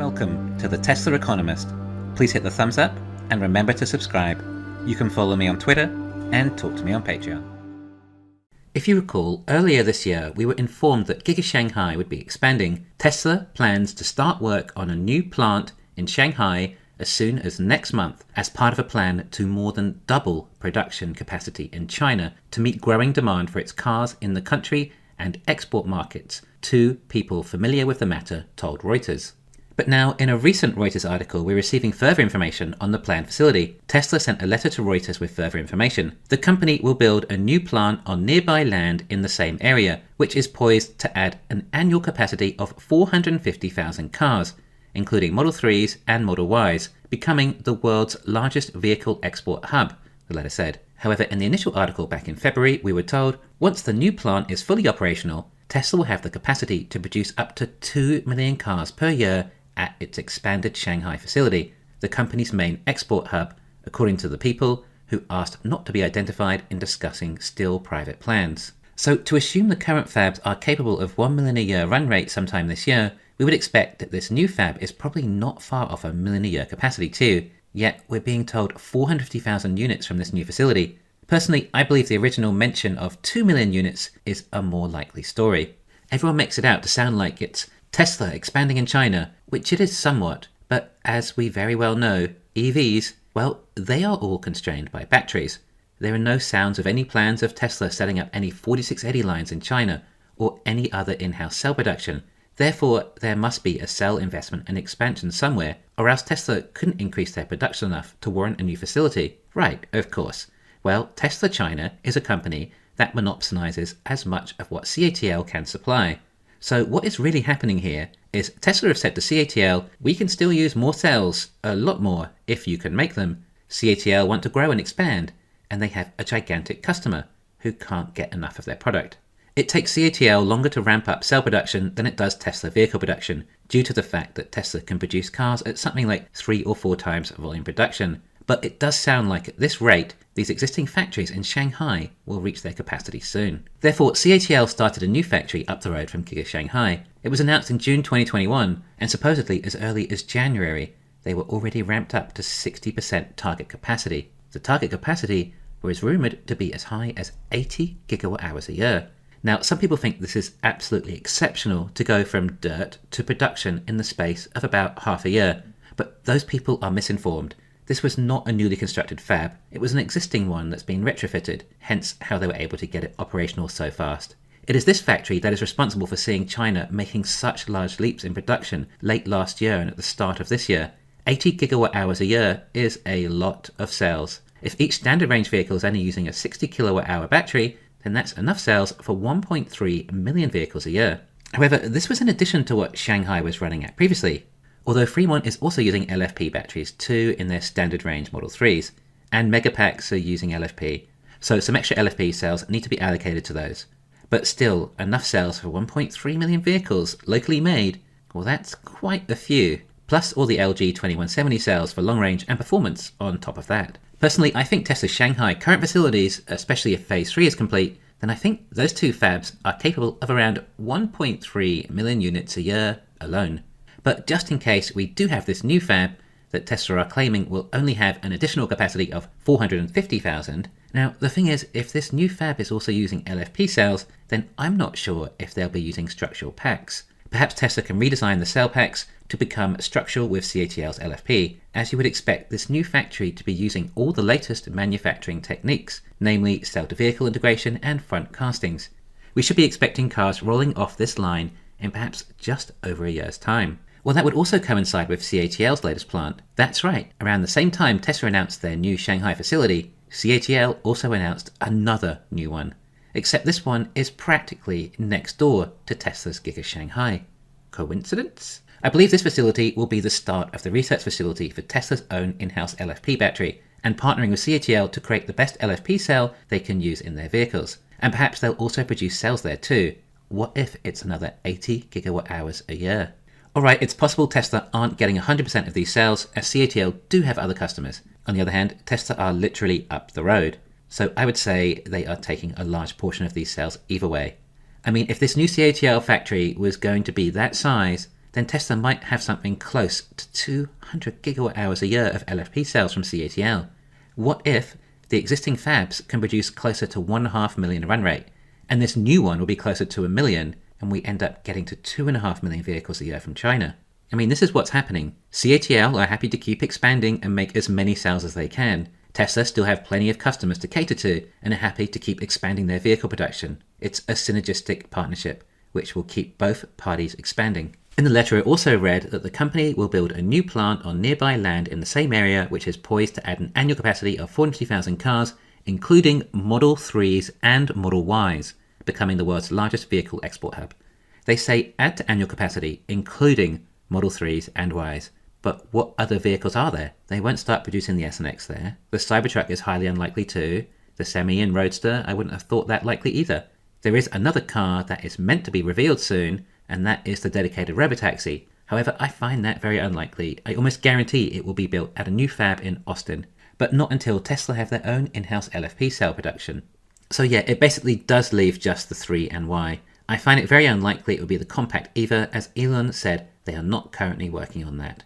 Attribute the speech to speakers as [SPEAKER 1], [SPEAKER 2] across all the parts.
[SPEAKER 1] Welcome to the Tesla Economist. Please hit the thumbs up and remember to subscribe. You can follow me on Twitter and talk to me on Patreon. If you recall, earlier this year we were informed that Giga Shanghai would be expanding. Tesla plans to start work on a new plant in Shanghai as soon as next month as part of a plan to more than double production capacity in China to meet growing demand for its cars in the country and export markets, two people familiar with the matter told Reuters. But now, in a recent Reuters article, we're receiving further information on the planned facility. Tesla sent a letter to Reuters with further information. The company will build a new plant on nearby land in the same area, which is poised to add an annual capacity of 450,000 cars, including Model 3s and Model Ys, becoming the world's largest vehicle export hub, the letter said. However, in the initial article back in February, we were told, once the new plant is fully operational, Tesla will have the capacity to produce up to 2 million cars per year at its expanded Shanghai facility, the company's main export hub, according to the people who asked not to be identified in discussing still private plans. So to assume the current fabs are capable of 1 million a year run rate sometime this year, we would expect that this new fab is probably not far off a million a year capacity too. Yet we're being told 450,000 units from this new facility. Personally, I believe the original mention of 2 million units is a more likely story. Everyone makes it out to sound like it's Tesla expanding in China, which it is somewhat, but as we very well know, EVs, well, they are all constrained by batteries. There are no sounds of any plans of Tesla setting up any 4680 lines in China or any other in-house cell production. Therefore, there must be a cell investment and expansion somewhere, or else Tesla couldn't increase their production enough to warrant a new facility. Right, of course. Well, Tesla China is a company that monopolizes as much of what CATL can supply. So what is really happening here is Tesla have said to CATL, we can still use more cells, a lot more, if you can make them. CATL want to grow and expand, and they have a gigantic customer who can't get enough of their product. It takes CATL longer to ramp up cell production than it does Tesla vehicle production, due to the fact that Tesla can produce cars at something like 3 or 4 times volume production. But it does sound like at this rate, these existing factories in Shanghai will reach their capacity soon. Therefore, CATL started a new factory up the road from Giga Shanghai. It was announced in June 2021, and supposedly as early as January, they were already ramped up to 60% target capacity. The target capacity was rumoured to be as high as 80 gigawatt hours a year. Now, some people think this is absolutely exceptional to go from dirt to production in the space of about half a year, but those people are misinformed. This was not a newly constructed fab, it was an existing one that's been retrofitted, hence how they were able to get it operational so fast. It is this factory that is responsible for seeing China making such large leaps in production late last year and at the start of this year. 80 gigawatt hours a year is a lot of cells. If each standard range vehicle is only using a 60 kilowatt hour battery, then that's enough cells for 1.3 million vehicles a year. However, this was in addition to what Shanghai was running at previously. Although Fremont is also using LFP batteries too in their standard range Model 3s, and Megapacks are using LFP, so some extra LFP cells need to be allocated to those. But still, enough cells for 1.3 million vehicles locally made, well that's quite a few, plus all the LG 2170 cells for long range and performance on top of that. Personally, I think Tesla's Shanghai current facilities, especially if Phase 3 is complete, then I think those two fabs are capable of around 1.3 million units a year alone. But just in case we do have this new fab that Tesla are claiming will only have an additional capacity of 450,000. Now, the thing is, if this new fab is also using LFP cells, then I'm not sure if they'll be using structural packs. Perhaps Tesla can redesign the cell packs to become structural with CATL's LFP, as you would expect this new factory to be using all the latest manufacturing techniques, namely cell-to-vehicle integration and front castings. We should be expecting cars rolling off this line in perhaps just over a year's time. Well, that would also coincide with CATL's latest plant. That's right, around the same time Tesla announced their new Shanghai facility, CATL also announced another new one. Except this one is practically next door to Tesla's Giga Shanghai. Coincidence? I believe this facility will be the start of the research facility for Tesla's own in-house LFP battery, and partnering with CATL to create the best LFP cell they can use in their vehicles. And perhaps they'll also produce cells there too. What if it's another 80 gigawatt hours a year? Alright, it's possible Tesla aren't getting 100% of these cells, as CATL do have other customers. On the other hand, Tesla are literally up the road. So I would say they are taking a large portion of these cells either way. I mean, if this new CATL factory was going to be that size, then Tesla might have something close to 200 gigawatt hours a year of LFP cells from CATL. What if the existing fabs can produce closer to 1.5 million run rate, and this new one will be closer to 1 million, and we end up getting to 2.5 million vehicles a year from China? I mean, this is what's happening. CATL are happy to keep expanding and make as many cells as they can. Tesla still have plenty of customers to cater to and are happy to keep expanding their vehicle production. It's a synergistic partnership, which will keep both parties expanding. In the letter, it also read that the company will build a new plant on nearby land in the same area, which is poised to add an annual capacity of 450,000 cars, including Model 3s and Model Ys, becoming the world's largest vehicle export hub. They say add to annual capacity, including Model 3s and Ys. But what other vehicles are there? They won't start producing the S and X there. The Cybertruck is highly unlikely too. The Semi and Roadster, I wouldn't have thought that likely either. There is another car that is meant to be revealed soon, and that is the dedicated robotaxi. However, I find that very unlikely. I almost guarantee it will be built at a new fab in Austin, but not until Tesla have their own in-house LFP cell production. So yeah, it basically does leave just the 3 and Y. I find it very unlikely it will be the compact either, as Elon said they are not currently working on that.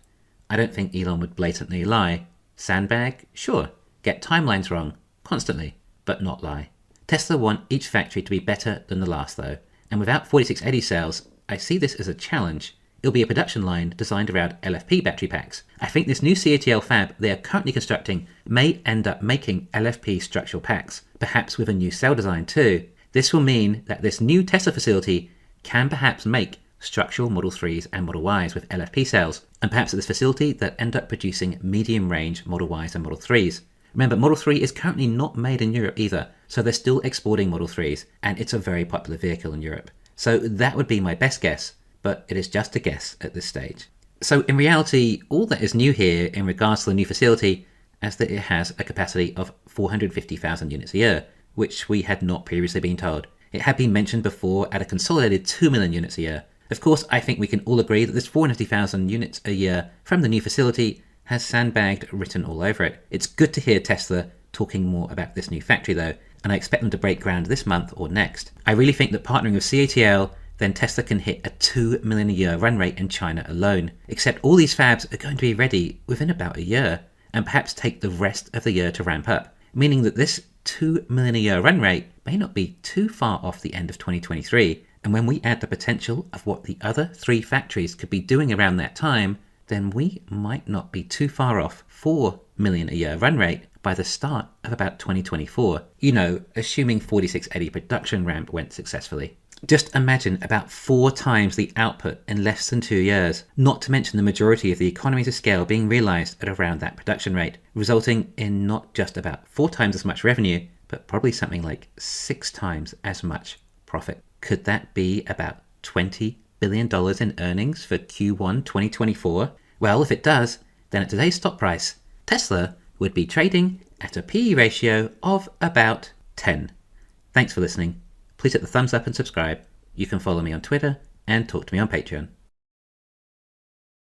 [SPEAKER 1] I don't think Elon would blatantly lie. Sandbag? Sure. Get timelines wrong. Constantly. But not lie. Tesla want each factory to be better than the last though, and without 4680 cells, I see this as a challenge. It'll be a production line designed around LFP battery packs. I think this new CATL fab they are currently constructing may end up making LFP structural packs, perhaps with a new cell design too. This will mean that this new Tesla facility can perhaps make structural Model 3s and Model Ys with LFP cells, and perhaps at this facility they'll end up producing medium-range Model Ys and Model 3s. Remember, Model 3 is currently not made in Europe either, so they're still exporting Model 3s, and it's a very popular vehicle in Europe. So that would be my best guess, but it is just a guess at this stage. So in reality, all that is new here in regards to the new facility is that it has a capacity of 450,000 units a year, which we had not previously been told. It had been mentioned before at a consolidated 2 million units a year. Of course, I think we can all agree that this 450,000 units a year from the new facility has sandbagged written all over it. It's good to hear Tesla talking more about this new factory though, and I expect them to break ground this month or next. I really think that partnering with CATL, then Tesla can hit a 2 million a year run rate in China alone. Except all these fabs are going to be ready within about a year, and perhaps take the rest of the year to ramp up, meaning that this 2 million a year run rate may not be too far off the end of 2023. And when we add the potential of what the other 3 factories could be doing around that time, then we might not be too far off 4 million a year run rate by the start of about 2024. You know, assuming 4680 production ramp went successfully. Just imagine about 4 times the output in less than 2 years, not to mention the majority of the economies of scale being realized at around that production rate, resulting in not just about 4 times as much revenue, but probably something like 6 times as much profit. Could that be about $20 billion in earnings for Q1 2024? Well, if it does, then at today's stock price, Tesla would be trading at a PE ratio of about 10. Thanks for listening. Please hit the thumbs up and subscribe. You can follow me on Twitter and talk to me on Patreon.